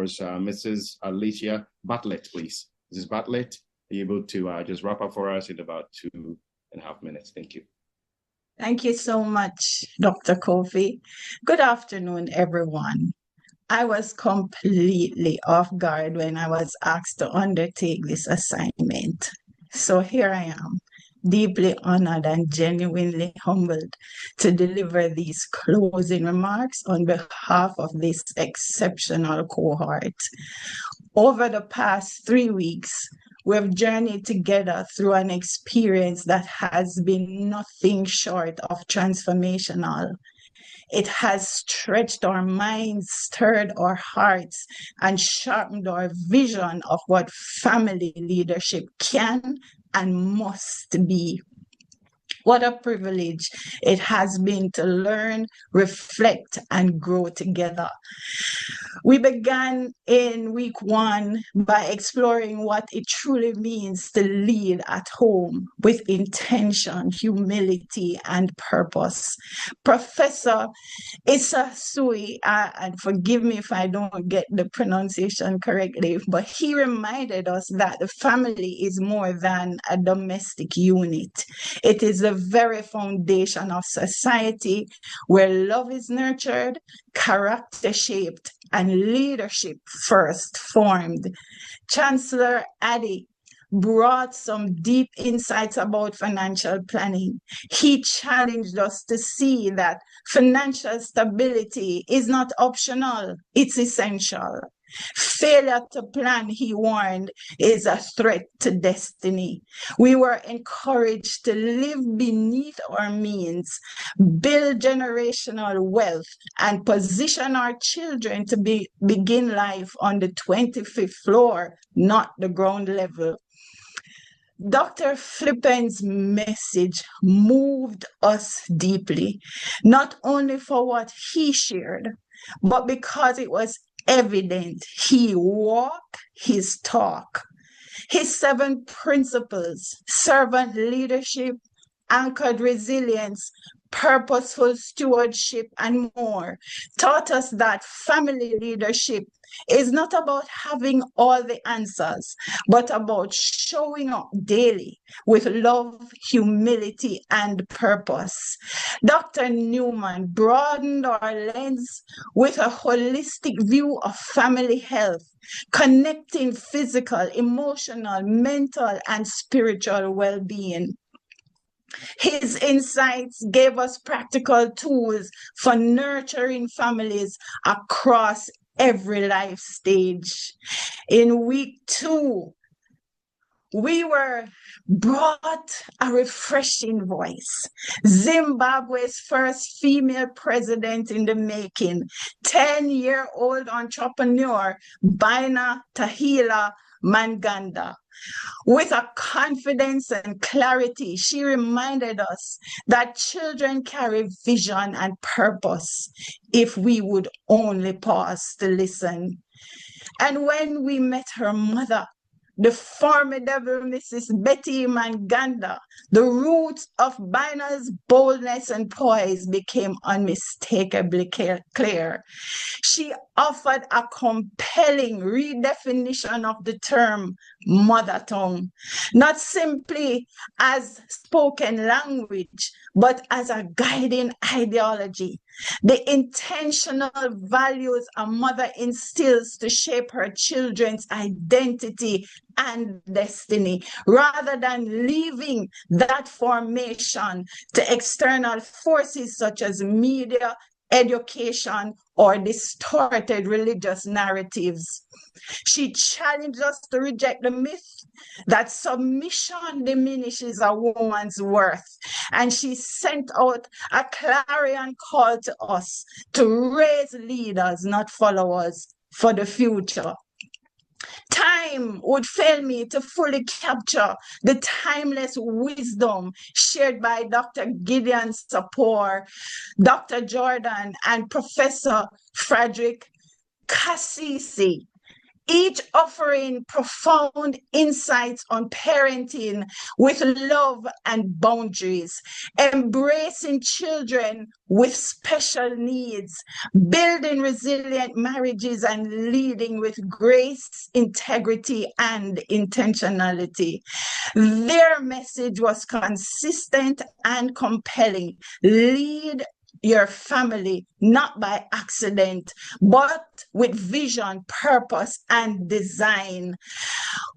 course, Mrs. Alecia Bartlett, please. Mrs. Bartlett, are you able to just wrap up for us in about 2.5 minutes? Thank you. Thank you so much, Dr. Kofi. Good afternoon, everyone. I was completely off guard when I was asked to undertake this assignment. So here I am, deeply honored and genuinely humbled to deliver these closing remarks on behalf of this exceptional cohort. Over the past 3 weeks, we've journeyed together through an experience that has been nothing short of transformational. It has stretched our minds, stirred our hearts, and sharpened our vision of what family leadership can and must be. What a privilege it has been to learn, reflect, and grow together. We began in week 1 by exploring what it truly means to lead at home with intention, humility, and purpose. Professor Issa Sui, and forgive me if I don't get the pronunciation correctly, but he reminded us that the family is more than a domestic unit. It is the very foundation of society where love is nurtured, character shaped, and leadership first formed. Chancellor Addy brought some deep insights about financial planning. He challenged us to see that financial stability is not optional, it's essential. Failure to plan, he warned, is a threat to destiny. We were encouraged to live beneath our means, build generational wealth, and position our children to begin life on the 25th floor, not the ground level. Dr. Flippen's message moved us deeply, not only for what he shared, but because it was evident he walked his talk. His 7 principles, servant leadership, anchored resilience, purposeful stewardship, and more, taught us that family leadership is not about having all the answers, but about showing up daily with love, humility, and purpose. Dr. Newman broadened our lens with a holistic view of family health, connecting physical, emotional, mental, and spiritual well-being. His insights gave us practical tools for nurturing families across every life stage. In week 2, we were brought a refreshing voice. Zimbabwe's first female president in the making, 10-year-old entrepreneur, Baina Tahila Manganda. With a confidence and clarity, she reminded us that children carry vision and purpose if we would only pause to listen. And when we met her mother, the formidable Mrs. Betty Manganda, the roots of Baina's boldness and poise became unmistakably clear. She offered a compelling redefinition of the term mother tongue, not simply as spoken language, but as a guiding ideology. The intentional values a mother instills to shape her children's identity and destiny, rather than leaving that formation to external forces such as media, education, or distorted religious narratives. She challenged us to reject the myth that submission diminishes a woman's worth, and she sent out a clarion call to us to raise leaders, not followers, for the future. Time would fail me to fully capture the timeless wisdom shared by Dr. Gideon Sapor, Dr. Jordan, and Professor Frederick Cassisi. each offering profound insights on parenting with love and boundaries, embracing children with special needs, building resilient marriages, and leading with grace, integrity, and intentionality. Their message was consistent and compelling. Lead your family, not by accident, but with vision, purpose, and design.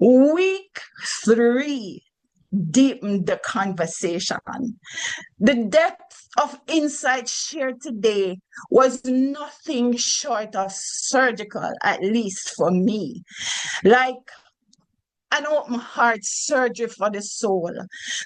Week 3 deepened the conversation. The depth of insight shared today was nothing short of surgical, at least for me. Like an open heart surgery for the soul.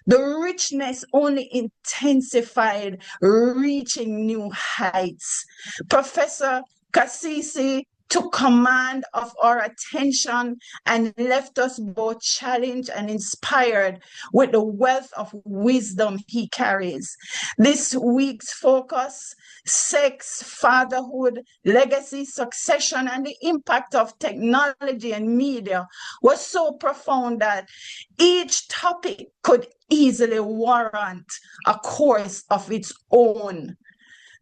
The richness only intensified, reaching new heights. Professor Cassisi took command of our attention and left us both challenged and inspired with the wealth of wisdom he carries. This week's focus, sex, fatherhood, legacy, succession, and the impact of technology and media was so profound that each topic could easily warrant a course of its own.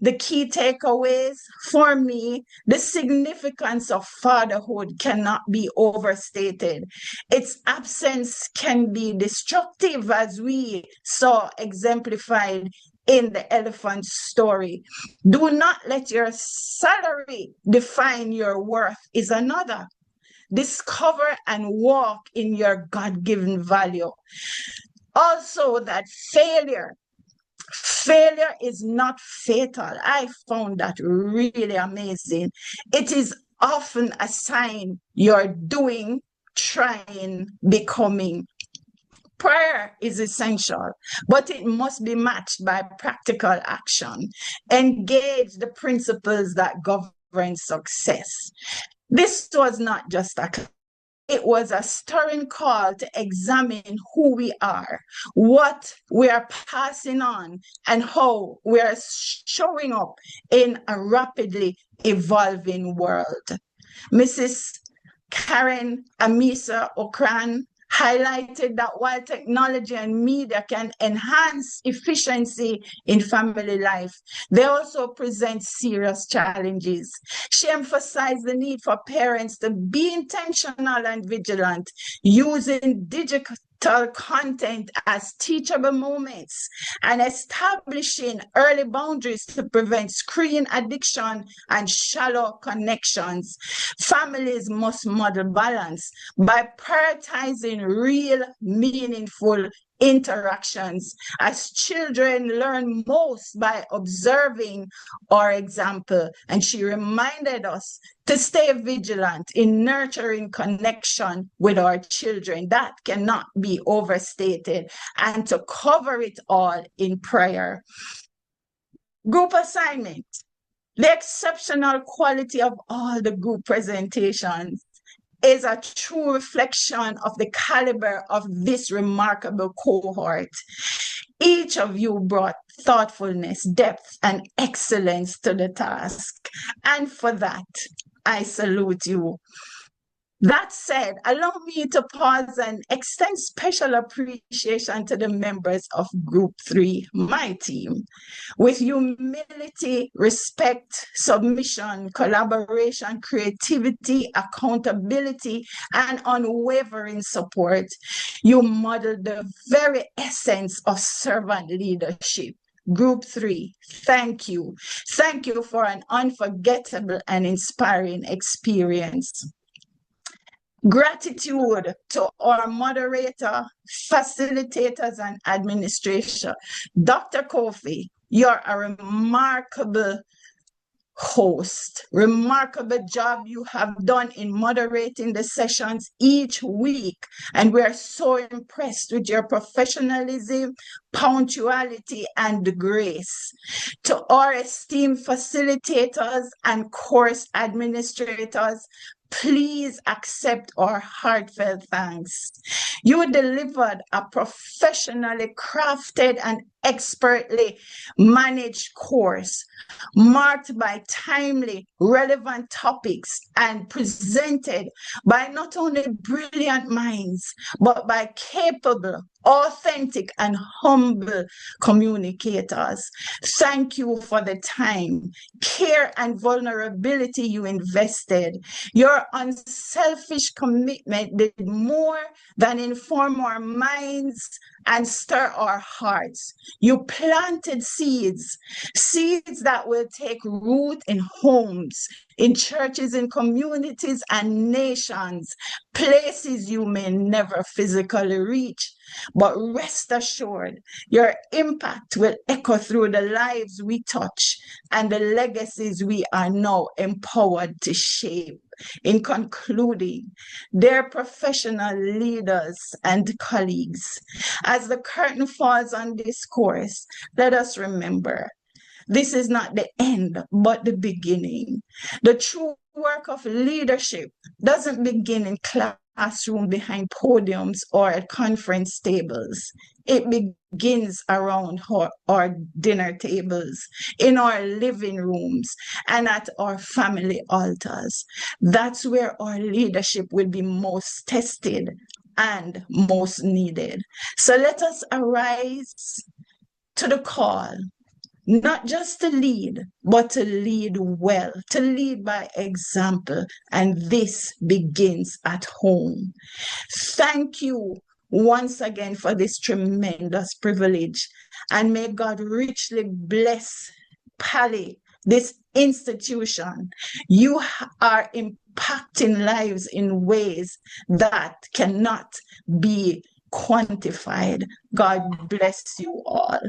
The key takeaways for me, the significance of fatherhood cannot be overstated. Its absence can be destructive, as we saw exemplified in the elephant story. Do not let your salary define your worth, is another. Discover and walk in your God-given value. Also, that failure is not fatal. I found that really amazing. It is often a sign you're doing, trying, becoming. Prayer is essential, but it must be matched by practical action. Engage the principles that govern success. This was not just it was a stirring call to examine who we are, what we are passing on, and how we are showing up in a rapidly evolving world. Mrs. Karen Amisa Okran highlighted that while technology and media can enhance efficiency in family life, they also present serious challenges. She emphasized the need for parents to be intentional and vigilant, using digital content as teachable moments and establishing early boundaries to prevent screen addiction and shallow connections. Families must model balance by prioritizing real, meaningful interactions, as children learn most by observing our example. And she reminded us to stay vigilant in nurturing connection with our children. That cannot be overstated, and to cover it all in prayer. Group assignment. The exceptional quality of all the group presentations is a true reflection of the caliber of this remarkable cohort. Each of you brought thoughtfulness, depth, and excellence to the task. And for that, I salute you. That said, allow me to pause and extend special appreciation to the members of Group 3, my team. With humility, respect, submission, collaboration, creativity, accountability, and unwavering support, you model the very essence of servant leadership. Group 3, thank you. Thank you for an unforgettable and inspiring experience. Gratitude to our moderator, facilitators, and administration. Dr. Kofi, you're a remarkable host. Remarkable job you have done in moderating the sessions each week. And we are so impressed with your professionalism, punctuality, and grace. To our esteemed facilitators and course administrators, please accept our heartfelt thanks. You delivered a professionally crafted and expertly managed course marked by timely, relevant topics and presented by not only brilliant minds, but by capable, authentic, and humble communicators. Thank you for the time, care, and vulnerability you invested. Your unselfish commitment did more than inform our minds and stir our hearts. You planted seeds that will take root in homes, in churches, in communities, and nations, places you may never physically reach. But rest assured, your impact will echo through the lives we touch and the legacies we are now empowered to shape. In concluding, dear professional leaders and colleagues, as the curtain falls on this course, let us remember this is not the end, but the beginning. The true work of leadership doesn't begin in classroom behind podiums or at conference tables. It begins around our dinner tables, in our living rooms, and at our family altars. That's where our leadership will be most tested and most needed. So let us arise to the call, not just to lead, but to lead well, to lead by example. And this begins at home. Thank you once again for this tremendous privilege. And may God richly bless PALI, this institution. You are impacting lives in ways that cannot be quantified. God bless you all.